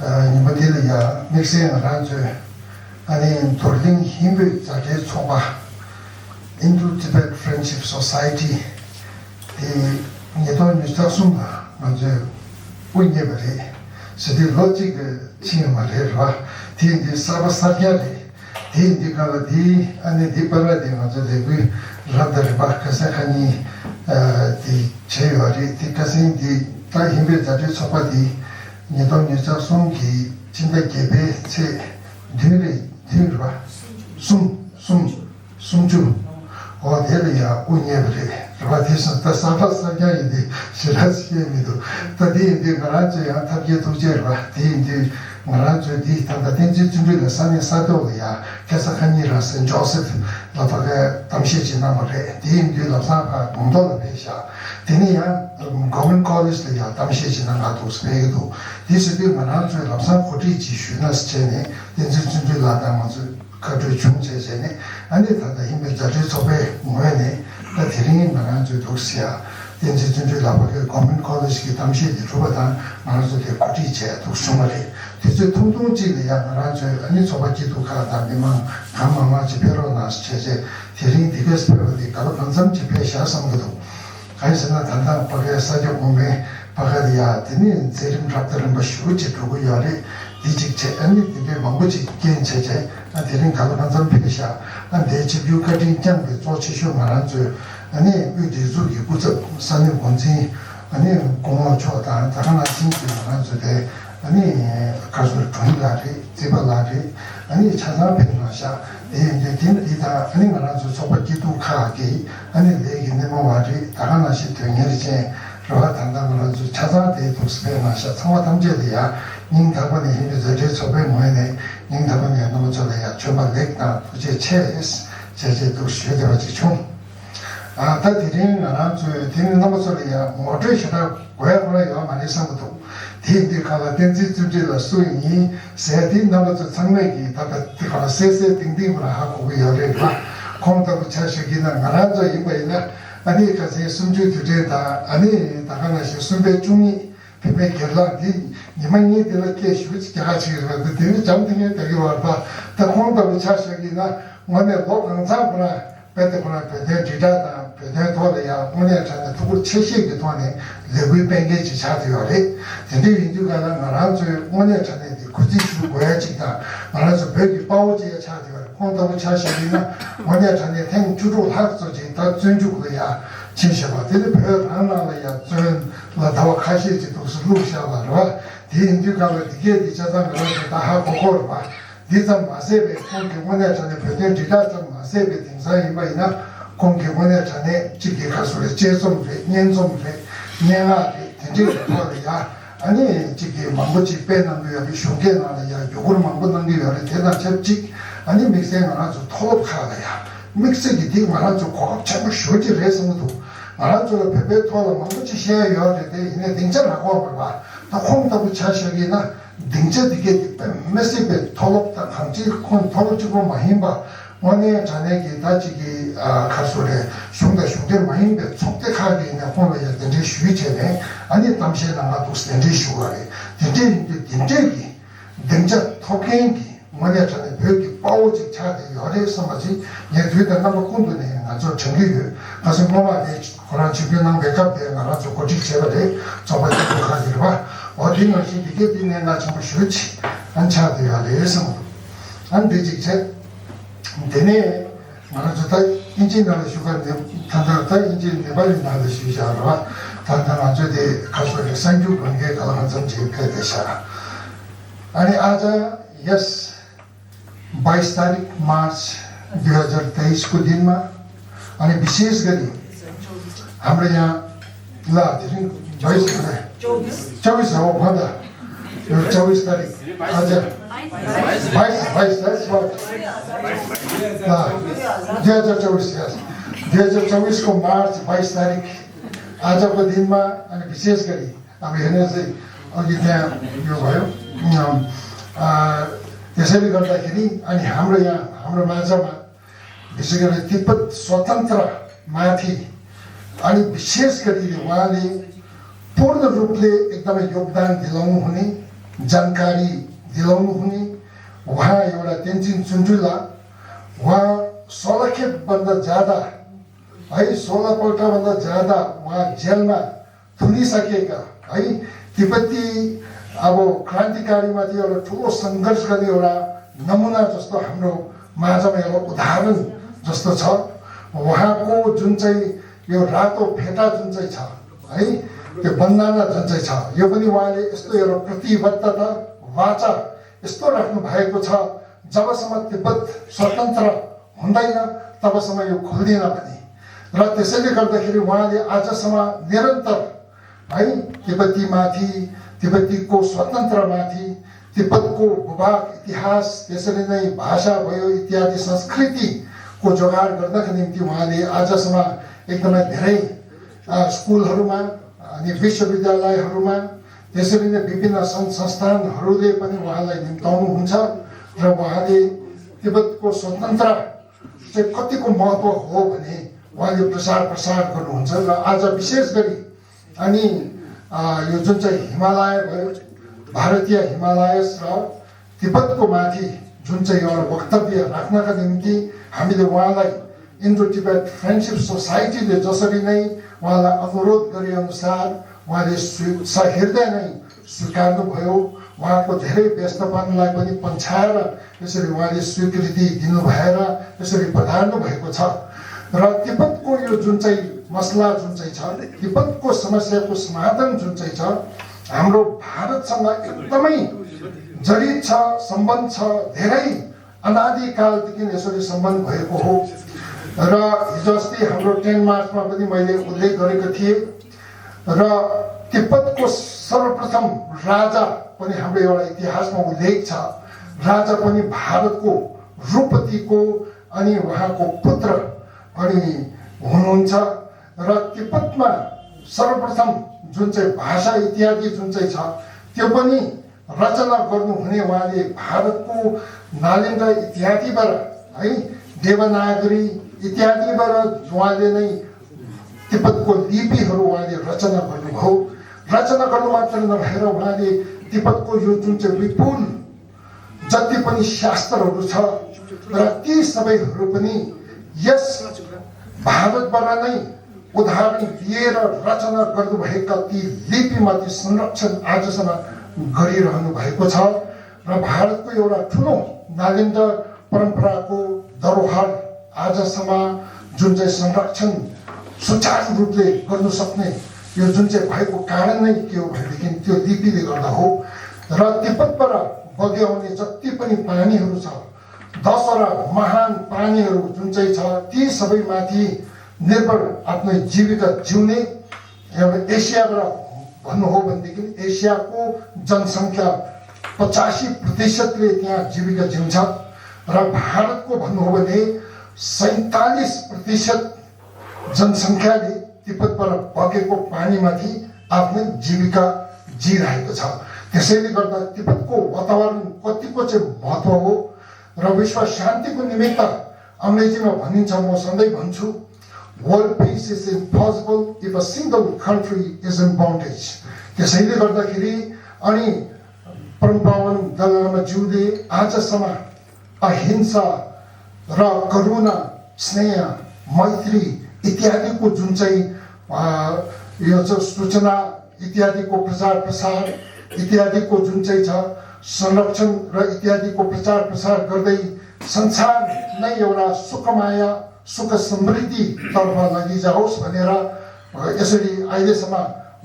니모딜이야 믹싱 란주 아니 돌링 힘을 자제 초바 Indo Tibet Friendship Society 이 예도 미스터숨 먼저 운예버리 세디 로직 치마레라 디디 사바사디아리 디디가 디 아니 디바라디 먼저 되고 라다르 바카사하니 디 제어리 디카신 디 타힘베 자주 초바디 예도 미스터숨기 진짜 개베 체 드르바 숨주 어디야 운예버리 라디스 타사바사디아리 시라스케미도 다디디 가라지야 타게 도제르바 디디 말아줘 디 단다 덴지 준비가 산에 사도야 계속하니라 선 조세프 라바가 당시 지나버래 디인디 라사파 공도를 배샤 디니야 고문 콜리스야 당시 지나가도 스페이도 디스비 말아줘 라사 코티 지슈나스 제네 덴지 준비 라다마즈 가도 중재제네 아니 다다 힘을 자주 접해 뭐네 다 디링이 말아줘 도시야 덴지 준비 라바가 고문 콜리스기 당시 주바다 말아줘 코티 제 도스마리 그래서 통통지야 나라저 아니 저밖에도 가다니만 가마마 집회로 나서 제제 대ring 디게스퍼디 가로 방송 집회 샤상도 가이스나 단단 바게 사죠 몸에 바가디야 되는 제림 잡들은 뭐 쉬우지 두고 열이 디직체 아니 디게 망고지 겐 제제 아 대ring 가로 방송 피샤 안 대지 뷰카딩 장게 조치쇼 말한 줄 아니 위디주기 구적 산님 본지 아니 공원 초다 다가나 진짜 말한 줄에 아니 가수를 전달이 제발라리 아니 차상 변화샤 이제 딘이다 아니 말아서 저밖에도 가게 아니 내게 내가 와리 다가나시 되냐리제 로가 단단으로 차상대 독스변화샤 상화 담제리야 닝다번에 힘에서 제 저배 뭐네 닝다번에 너무 저래야 정말 렉나 부제 체스 제제도 쉬어가지 총 아다 드린 나라주 드린 너무 저래야 모두시다 고야고야 많이 상도 디디 가라 덴지 주제라 수인이 세디 나머지 상맥이 다가 세세 딩딩을 하고 여래라 공다고 차식이나 나라저 이거이나 아니 가서 숨주 주제다 아니 다가나시 숨배 중이 배배 결라디 니만이 되게 쉬우지 가지고 되게 잠등에 되게 와봐 다 공다고 차식이나 원에 로강상구나 배때구나 배때 지자다 배때 도래야 오늘 전에 두고 채식이 돈에 레벨 뱅게지 차도요래 근데 인주가는 말아서 오늘 전에 굳이 주고 해야지다 말아서 벽이 빠오지에 차도요 공다고 차식이나 오늘 전에 행 주로 학소지 다 준주고야 진짜가 되게 별 하나야 전 나다와 가시지도 루샤라와 인주가는 이게 디자상을 다 하고 걸어 디자 마세베 공기원에 전에 배때 지자자 마세베 등사이마이나 공기원에 전에 지기 가수를 제송래 년송래 년아리 된지 거야 아니 지기 망고지 빼는 거야 쇼게 나야 요걸 망고는 거야 대단 접직 아니 믹스는 아주 토록하다야 믹스기 되게 말아줘 고급차고 쇼지를 해서도 말아줘 베베 토라 망고지 해야 돼 이내 등장하고 봐 또 홍다부 차식이나 등자디게 메시베 톨롭다 강지 콘 톨로지고 마힘바 원에 자네기 다지기 가수래 슝대 마힘베 속대하게 있는 혼로야 된지 쉬체네 아니 담시에 나가도 된지 쉬고래 된지 등자 토ken기 원에 자네 벽이 빠오지 차대 열에서 마지 얘 뒤에다 나가 콘도네 아주 정리를 가서 뭐마에 그런 주변랑 백합대 나가서 고직 제거돼 저번에 가지고 봐 어디는 이게 되네나 정말 싫지 안 차대야 돼서 안 되지 제 되네 말아서 다 인진나를 휴가인데 단단하다 인진 내발이 나를 쉬자라 단단한 저대 가수의 상주 관계 가능한 점지 되셔라 아니 아자 yes 22 तारिक March 2023 को दिन में अनि विशेष गरी हाम्रो यहाँ ल 24 हो भन्दा 24 तारिक आज 22 that's what 2024 को मार्च 22 तारिक आजको दिनमा अनि विशेष गरी अब हेर्ने चाहिँ अघि त्यहाँ यो भयो त्यसैले गर्दाखेरि अनि हाम्रो यहाँ हाम्रो माझमा विशेष गरी तिब्बत स्वतन्त्र माथि अनि विशेष गरी उहाँले पूर्ण रूपले एकदमै योगदान दिलाउनु हुने जानकारी दिलाउनु हुने। उहाँ एउटा तेन्जिङ चुन्चुला उहाँ 16 खेपभन्दा ज्यादा है 16 पल्टभन्दा ज्यादा उहाँ जेलमा थुनिसकेका है तिब्बती अब क्रान्तिकारीमाथि एउटा ठुलो सङ्घर्ष गर्ने एउटा नमुना जस्तो हाम्रो माझमा एउटा उदाहरण जस्तो छ। उहाँको जुन चाहिँ यो रातो फेटा जुन चाहिँ छ है त्यो बन्दाना जुन चाहिँ छ यो पनि उहाँले यस्तो एउटा प्रतिबद्धता वाचा यस्तो राख्नु भएको छ जबसम्म तिब्बत स्वतन्त्र हुँदैन तबसम्म यो खुल्दैन पनि। र त्यसैले गर्दाखेरि उहाँले आजसम्म निरन्तर है तिब्बतीमाथि तिब्बतीको स्वतन्त्रमाथि तिब्बतको भूभाग इतिहास त्यसरी नै भाषा भयो इत्यादि संस्कृतिको जोगाड गर्नका निम्ति उहाँले आजसम्म एकदमै धेरै स्कुलहरूमा अनि विश्वविद्यालयहरूमा त्यसरी नै विभिन्न सङ्घ संस्थानहरूले पनि उहाँलाई निम्ताउनुहुन्छ र उहाँले तिब्बतको स्वतन्त्र चाहिँ कतिको महत्त्व हो भने उहाँले प्रसार गर्नुहुन्छ। र आज विशेष गरी अनि यो जुन चाहिँ हिमालय भयो भारतीय हिमालयस र तिब्बतको माथि जुन चाहिँ एउटा वक्तव्य राख्नका निम्ति हामीले उहाँलाई इन्डो तिब्बत फ्रेन्डसिप सोसाइटीले जसरी नै उहाँलाई अनुरोध गरे अनुसार उहाँले सहृदय नै स्वीकार्नुभयो। उहाँको धेरै व्यस्तपनलाई पनि पन्छाएर यसरी उहाँले स्वीकृति दिनुभएर यसरी पधार्नु भएको छ। र तिब्बतको यो जुन चाहिँ मसला जुन चाहिँ छ तिब्बतको समस्याको समाधान जुन चाहिँ छ हाम्रो भारतसँग एकदमै जडित छ सम्बन्ध छ धेरै अनादिकालदेखि यसरी सम्बन्ध भएको हो। र हिजो अस्ति हाम्रो 10 मार्चमा पनि मैले उल्लेख गरेको थिएँ र तिब्बतको सर्वप्रथम राजा पनि हाम्रो एउटा इतिहासमा उल्लेख छ। राजा पनि भारतको रुपतीको अनि उहाँको पुत्र अनि हुनुहुन्छ। र तिब्बतमा सर्वप्रथम जुन चाहिँ भाषा इत्यादि जुन चाहिँ छ त्यो पनि रचना गर्नुहुने उहाँले भारतको नालन्दा इत्यादिबाट है देवनागरी इत्यादिबाट उहाँले नै तिब्बतको लिपिहरू उहाँले रचना गर्नुभयो। रचना गर्नु मात्र नभएर उहाँले तिब्बतको यो जुन चाहिँ विपुल जति पनि शास्त्रहरू छ र ती सबैहरू पनि यस भारतबाट नै उदाहरण लिएर रचना गर्नुभएका ती लिपिमाथि संरक्षण आजसम्म गरिरहनु भएको छ। र भारतको एउटा ठुलो नालन्दा परम्पराको धरोहर आजसम्म जुन चाहिँ संरक्षण सुचारू रूपले गर्नु सक्ने यो जुन चाहिँ भएको कारण नै के हो भनेदेखि त्यो लिपिले गर्दा हो। र तिब्बतबाट बग्याउने जति पनि पानीहरू छ 10वटा महान पानीहरू जुन चाहिँ छ ती सबैमाथि निर्भर आफ्नो जीविका जिउने एउटा एसियाबाट भन्नु हो भनेदेखि एसियाको जनसङ्ख्या 85%ले त्यहाँ जीविका जिउँछ। र भारतको भन्नु हो भने 47% जनसङ्ख्याले तिब्बतबाट बगेको पानीमाथि आफ्नो जीविका जिरहेको छ। त्यसैले गर्दा तिब्बतको वातावरण कतिको चाहिँ महत्त्व हो। र विश्व शान्तिको निमित्त अङ्ग्रेजीमा भनिन्छ म सधैँ भन्छु world peace is impossible if a single country is in bondage. त्यसैले गर्दाखेरि अनि परमपावन दलाई लामाज्यूले आजसम्म अहिंसा र करुणा स्नेह मैत्री इत्यादिको जुन चाहिँ यो चाहिँ सूचना इत्यादिको प्रचार इत्यादिको जुन चाहिँ छ संरक्षण र इत्यादिको प्रचार गर्दै संसार नै एउटा सुखमाया सुख समृद्धि तर्फ लगिजाओस् भनेर यसरी अहिलेसम्म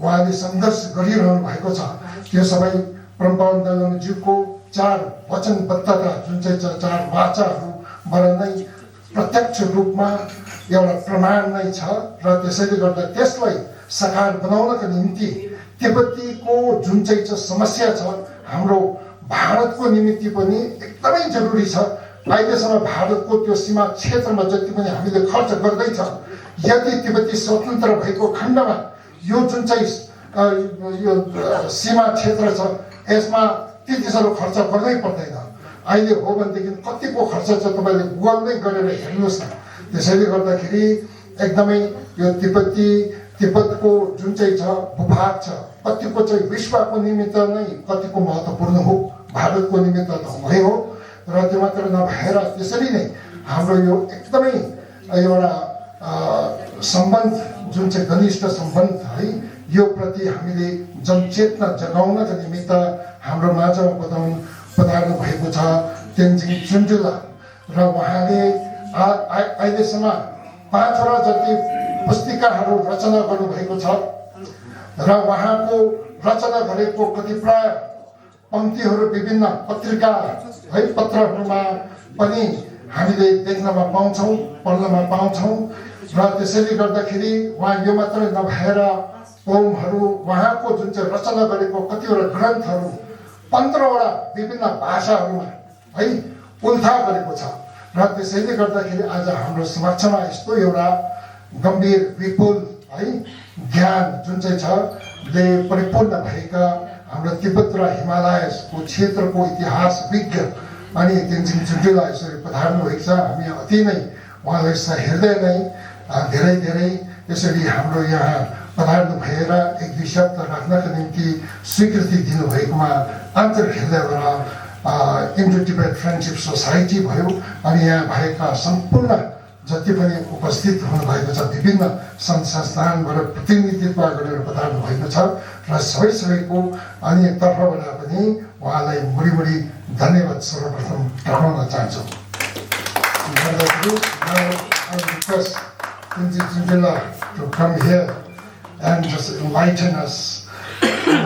उहाँले सङ्घर्ष गरिरहनु भएको छ। त्यो सबै परमपावन दलाई लामाज्यूको 4 वचनबद्धता जुन चाहिँ 4 वाचाहरूबाट नै प्रत्यक्ष रूपमा एउटा प्रमाण नै छ। र त्यसैले गर्दा त्यसलाई साकार बनाउनका निम्ति तिब्बतीको जुन चाहिँ समस्या छ हाम्रो भारतको निमित्त पनि एकदमै जरुरी छ। अहिलेसम्म भारतको त्यो सीमा क्षेत्रमा जति पनि हामीले खर्च गर्दैछ यदि तिब्बती स्वतन्त्र भएको खण्डमा यो जुन चाहिँ यो सीमा क्षेत्र छ यसमा त्यति साह्रो खर्च गर्नै पर्दैन। अहिले हो भनेदेखि कतिको खर्च छ तपाईँले गुगल नै गरेर हेर्नुहोस् न। त्यसैले गर्दाखेरि एकदमै यो तिब्बती तिब्बतको जुन चाहिँ छ भूभाग छ कतिको चाहिँ विश्वको निमित्त नै कतिको महत्त्वपूर्ण हो, भारतको निमित्त त हुँदै हो। र त्यो मात्र नभएर त्यसरी नै हाम्रो यो एकदमै एउटा सम्बन्ध जुन चाहिँ घनिष्ठ सम्बन्ध है, यो प्रति हामीले जनचेतना जगाउनका निमित्त हाम्रो माझमा पधार्नु भएको छ तेन्जिङ चुन्जुला। र उहाँले अहिलेसम्म 5 जति पुस्तिकाहरू रचना गर्नुभएको छ र उहाँको रचना गरेको कतिपय पङ्क्तिहरू विभिन्न पत्रिका है पत्रहरूमा पनि हामीले देख्नमा पाउँछौँ, पढ्नमा पाउँछौँ। र त्यसैले गर्दाखेरि उहाँ यो मात्रै नभएर पोमहरू उहाँको जुन चाहिँ रचना गरेको कतिवटा ग्रन्थहरू 15वटा विभिन्न भाषाहरूमा है उल्था गरेको छ। र त्यसैले गर्दाखेरि आज हाम्रो समक्षमा यस्तो एउटा गम्भीर विपुल है ज्ञान जुन चाहिँ छ ले परिपूर्ण भएका हाम्रो तिब्बत र हिमालयको क्षेत्रको इतिहास विज्ञ अनि तेन्जिङ चुन्जुला यसरी पधार्नु भएको छ। हामी अति नै उहाँलाई हृदय नै धेरै धेरै यसरी हाम्रो यहाँ पधार्नु भएर 1-2 शब्द राख्नका निम्ति स्वीकृति दिनुभएकोमा आन्तरिक हृदयबाट इन्डो टिबेट फ्रेन्डसिप सोसाइटी भयो अनि यहाँ भएका सम्पूर्ण जति पनि उपस्थित हुनुभएको छ विभिन्न सङ्घ संस्थानबाट प्रतिनिधित्व गरेर पधार्नु भएको छ र सबैको अनि तर्फबाट पनि उहाँलाई मुडी धन्यवाद सर्वप्रथम टक्राउन चाहन्छु। Tenciñ Chunjula to come here and just enlighten us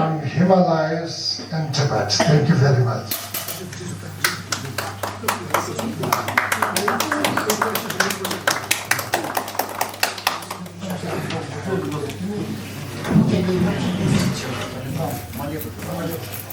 on Himalayas and Tibet. Thank you very much. Thank you.